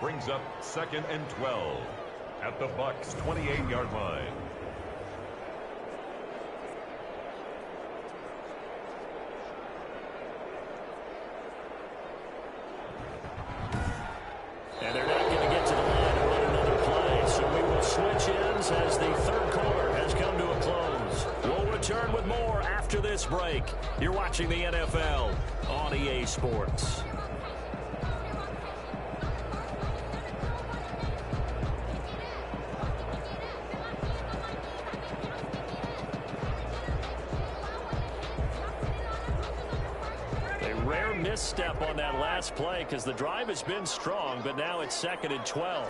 brings up 2nd and 12 at the Bucs 28-yard line. And they're not going to get to the line and run another play, so we will switch ends as the third quarter has come to a close. We'll return with more after this break. You're watching the NFL on EA Sports. Rare misstep on that last play because the drive has been strong, but now it's 2nd and 12.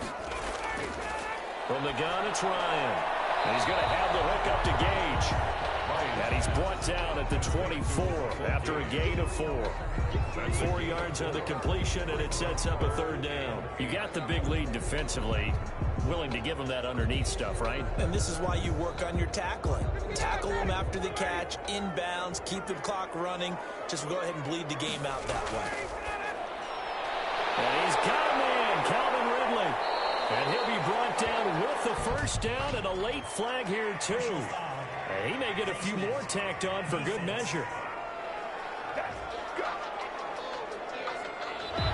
From the gun, it's Ryan. And he's going to have the hook up to Gage. And he's brought down at the 24 after a gain of 4. 4 yards on the completion, and it sets up a third down. You got the big lead defensively. Willing to give him that underneath stuff, right? And this is why you work on your tackling. Tackle them after the catch, inbounds, keep the clock running. Just go ahead and bleed the game out that way. And he's got a man, Calvin Ridley. And he'll be brought down with the first down and a late flag here, too. And he may get a few more tacked on for good measure.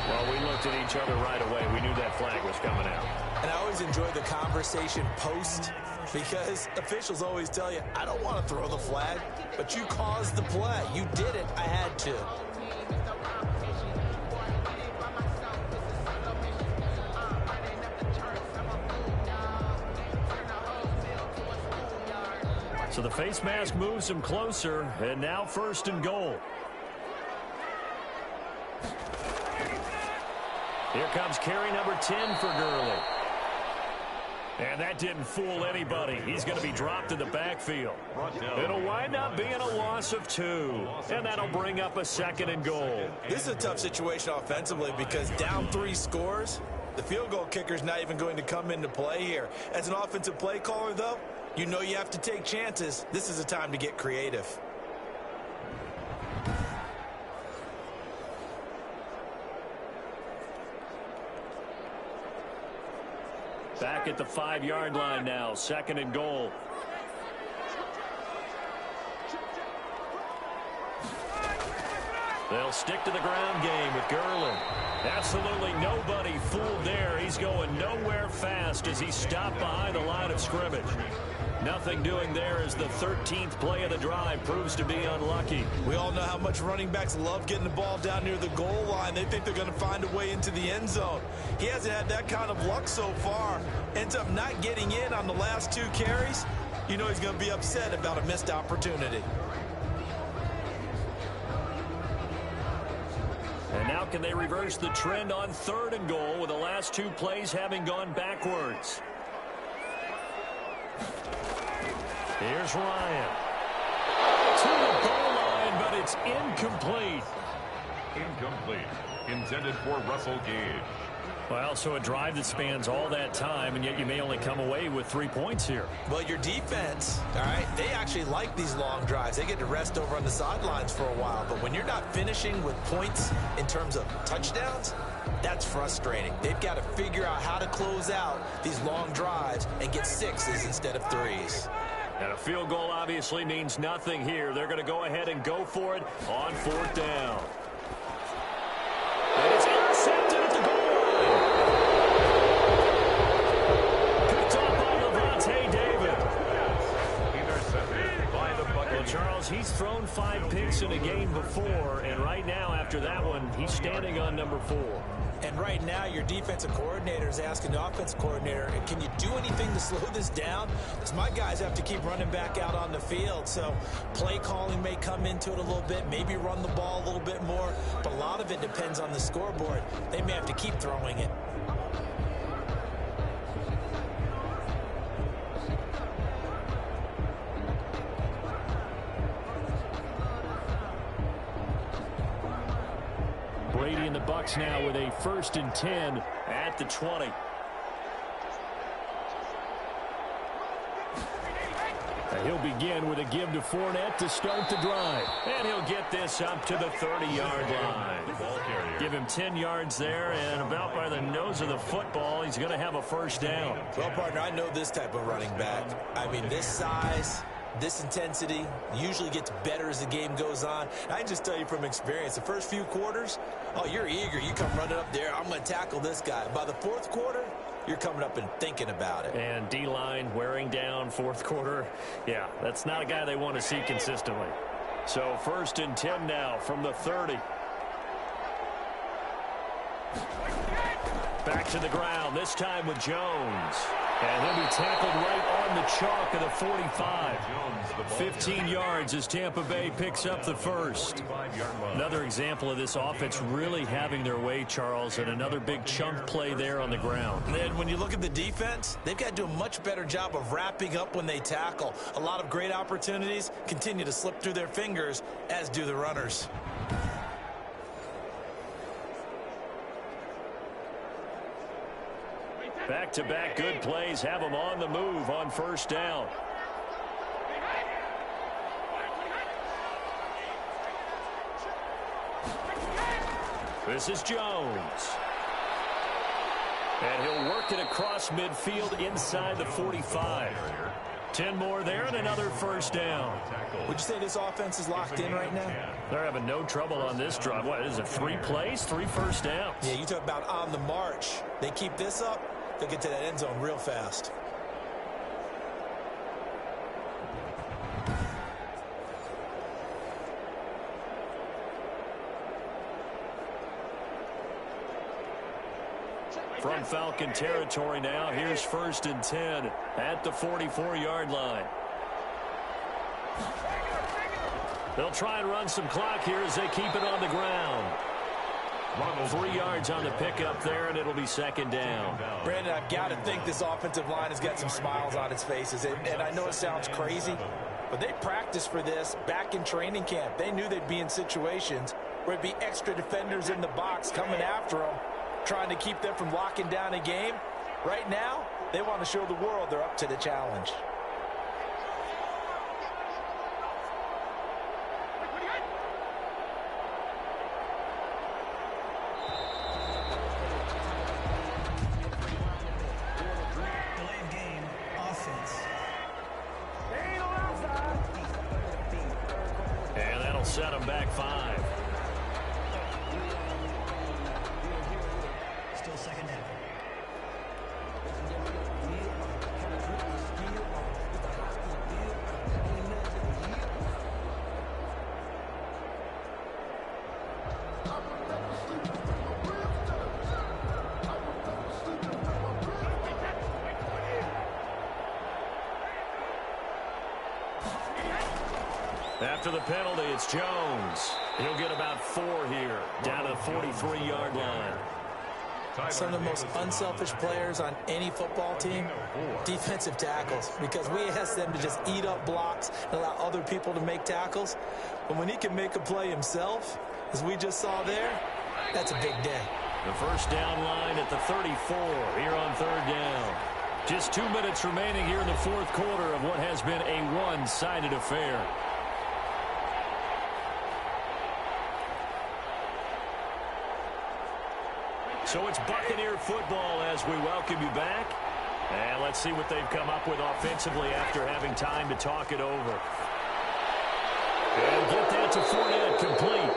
Well, we looked at each other right away. We knew that flag was coming out. And I always enjoy the conversation post, because officials always tell you, I don't want to throw the flag, but you caused the play. You did it. I had to. So the face mask moves him closer, and now 1st and goal. Here comes carry number 10 for Gurley. And that didn't fool anybody. He's going to be dropped in the backfield. It'll wind up being a loss of 2. And that'll bring up a 2nd and goal. This is a tough situation offensively because down 3 scores, the field goal kicker's not even going to come into play here. As an offensive play caller, though, you know you have to take chances. This is a time to get creative. Back at the 5-yard line now, 2nd and goal. They'll stick to the ground game with Gurley. Absolutely nobody fooled there. He's going nowhere fast as he's stopped behind the line of scrimmage. Nothing doing there as the 13th play of the drive proves to be unlucky. We all know how much running backs love getting the ball down near the goal line. They think they're going to find a way into the end zone. He hasn't had that kind of luck so far. Ends up not getting in on the last 2 carries. You know he's going to be upset about a missed opportunity. And now can they reverse the trend on 3rd and goal with the last 2 plays having gone backwards? Here's Ryan. To the goal line, but it's incomplete. Incomplete. Intended for Russell Gage. Well, so a drive that spans all that time, and yet you may only come away with 3 points here. Well, your defense, all right, they actually like these long drives. They get to rest over on the sidelines for a while. But when you're not finishing with points in terms of touchdowns, that's frustrating. They've got to figure out how to close out these long drives and get 6s instead of 3s. And a field goal obviously means nothing here. They're going to go ahead and go for it on 4th down. And it's intercepted at the goal line. Picked up by Levante David. Intercepted by the Buccaneers. Well, Charles, he's thrown 5 picks in a game before, and right now after that one, he's standing on number 4. And right now, your defensive coordinator is asking the offensive coordinator, can you do anything to slow this down? Because my guys have to keep running back out on the field. So play calling may come into it a little bit, maybe run the ball a little bit more. But a lot of it depends on the scoreboard. They may have to keep throwing it. Brady and the Bucs now with a 1st and 10 at the 20. And he'll begin with a give to Fournette to start the drive. And he'll get this up to the 30-yard line. Give him 10 yards there, and about by the nose of the football, he's going to have a 1st down. Well, partner, I know this type of running back. I mean, this size, this intensity usually gets better as the game goes on. I can just tell you from experience, the first few quarters, oh, you're eager. You come running up there, I'm going to tackle this guy. By the 4th quarter, you're coming up and thinking about it. And D-line wearing down 4th quarter. Yeah, that's not a guy they want to see consistently. So 1st and 10 now from the 30. Back to the ground, this time with Jones. And he'll be tackled right on the chalk of the 45. 15 yards as Tampa Bay picks up the 1st. Another example of this offense really having their way, Charles, and another big chunk play there on the ground. And then when you look at the defense, they've got to do a much better job of wrapping up when they tackle. A lot of great opportunities continue to slip through their fingers, as do the runners. Back-to-back good plays have them on the move on 1st down. This is Jones. And he'll work it across midfield inside the 45. 10 more there and another 1st down. Would you say this offense is locked in right now? They're having no trouble on this drive. What is it, 3 plays, 3 1st downs? Yeah, you talk about on the march. They keep this up, they'll get to that end zone real fast. From Falcon territory now, here's 1st and 10 at the 44-yard line. They'll try and run some clock here as they keep it on the ground. 3 yards on the pickup there, and it'll be second down. Brandon, I've got to think this offensive line has got some smiles on its faces. And I know it sounds crazy, but they practiced for this back in training camp. They knew they'd be in situations where it'd be extra defenders in the box coming after them, trying to keep them from locking down a game. Right now, they want to show the world they're up to the challenge. And that'll set them back 5. Still second down. After the penalty, it's Jones. He'll get about 4 here, down to the 43-yard line. Some of the most unselfish players on any football team, defensive tackles, because we ask them to just eat up blocks and allow other people to make tackles. But when he can make a play himself, as we just saw there, that's a big day. The first down line at the 34 here on 3rd down. Just 2 minutes remaining here in the 4th quarter of what has been a one-sided affair. So it's Buccaneer football as we welcome you back. And let's see what they've come up with offensively after having time to talk it over. And get that to Fournette, complete.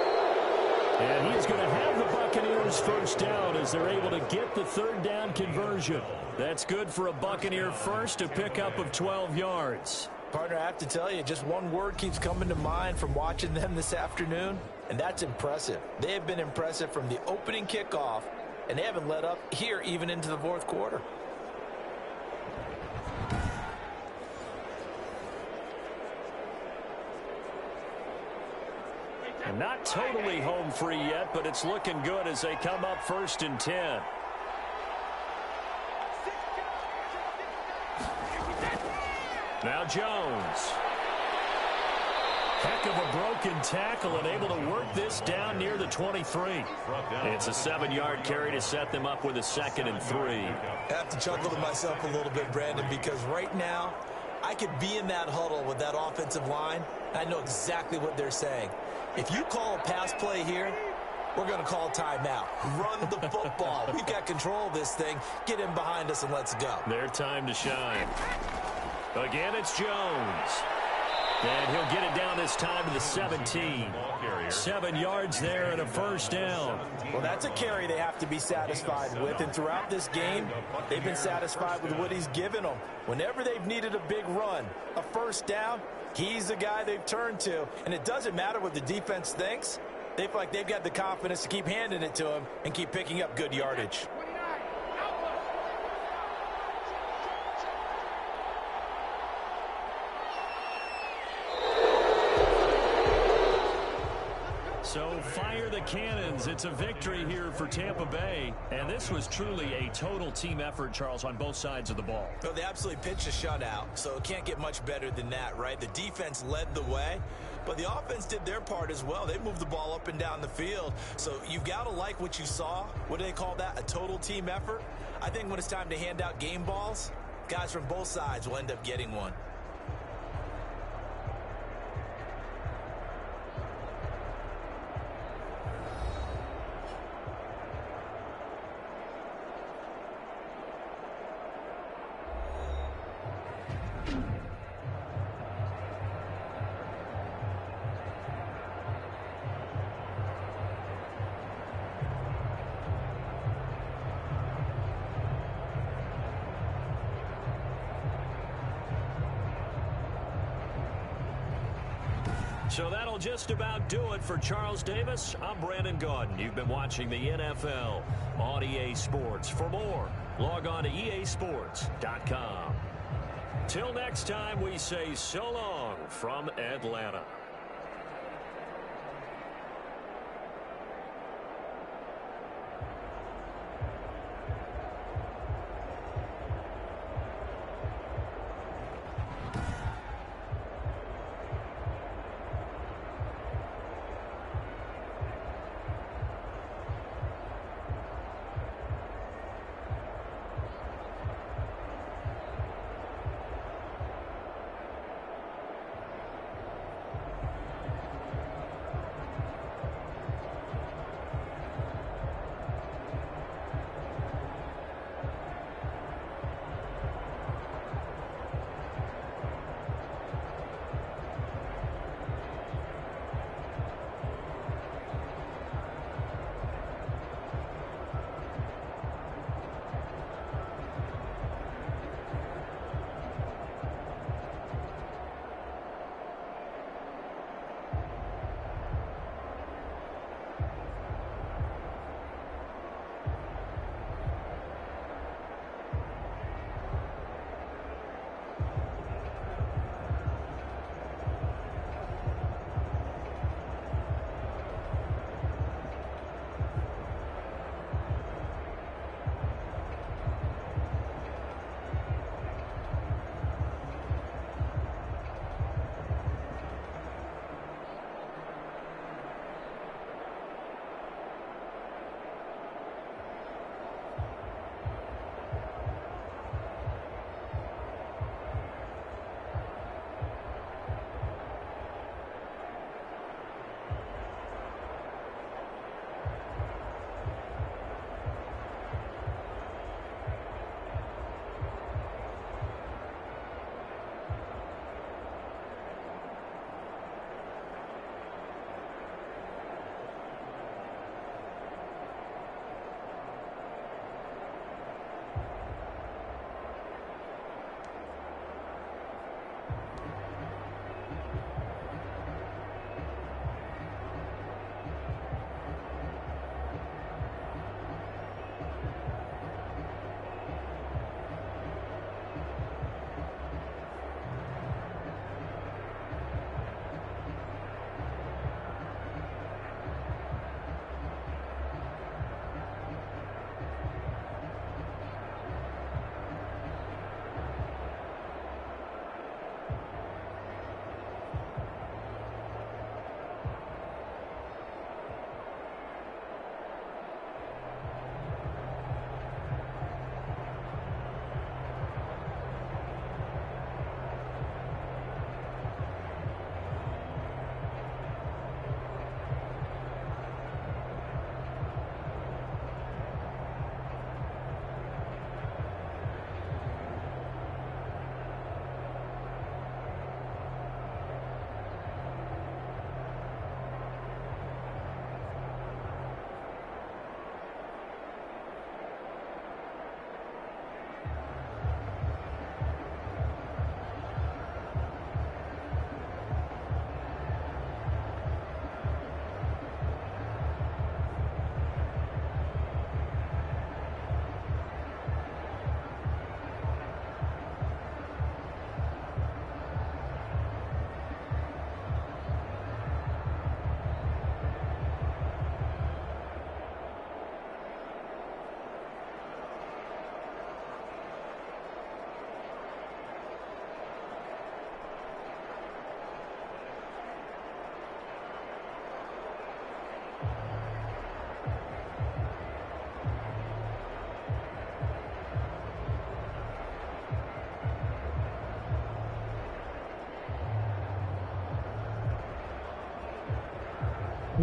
And he is going to have the Buccaneers first down as they're able to get the 3rd down conversion. That's good for a Buccaneer first, a pickup of 12 yards. Partner, I have to tell you, just one word keeps coming to mind from watching them this afternoon, and that's impressive. They have been impressive from the opening kickoff, and they haven't let up here even into the 4th quarter. And not totally home free yet, but it's looking good as they come up 1st and 10. Now Jones. Heck of a broken tackle and able to work this down near the 23. It's a 7-yard carry to set them up with a 2nd and 3. I have to chuckle to myself a little bit, Brandon, because right now I could be in that huddle with that offensive line. I know exactly what they're saying. If you call a pass play here, we're going to call timeout. Run the football. We've got control of this thing. Get in behind us and let's go. Their time to shine. Again, it's Jones. And he'll get it down this time to the 17. 7 yards there and a first down. Well, that's a carry they have to be satisfied with. And throughout this game, they've been satisfied with what he's given them. Whenever they've needed a big run, a first down, he's the guy they've turned to. And it doesn't matter what the defense thinks. They feel like they've got the confidence to keep handing it to him and keep picking up good yardage. So fire the cannons. It's a victory here for Tampa Bay. And this was truly a total team effort, Charles, on both sides of the ball. Well, they absolutely pitched a shutout, so it can't get much better than that, right? The defense led the way, but the offense did their part as well. They moved the ball up and down the field. So you've got to like what you saw. What do they call that? A total team effort? I think when it's time to hand out game balls, guys from both sides will end up getting one. So that'll just about do it for Charles Davis. I'm Brandon Gaudin. You've been watching the NFL on EA Sports. For more, log on to easports.com. Till next time, we say so long from Atlanta.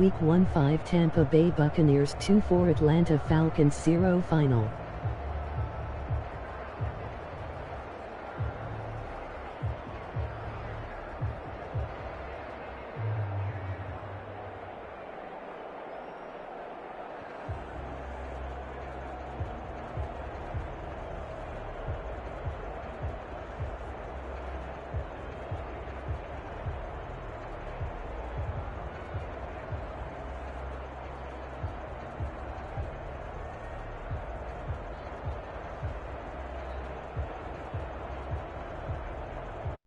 Week 1 5 Tampa Bay Buccaneers 2-4 Atlanta Falcons 0 Final.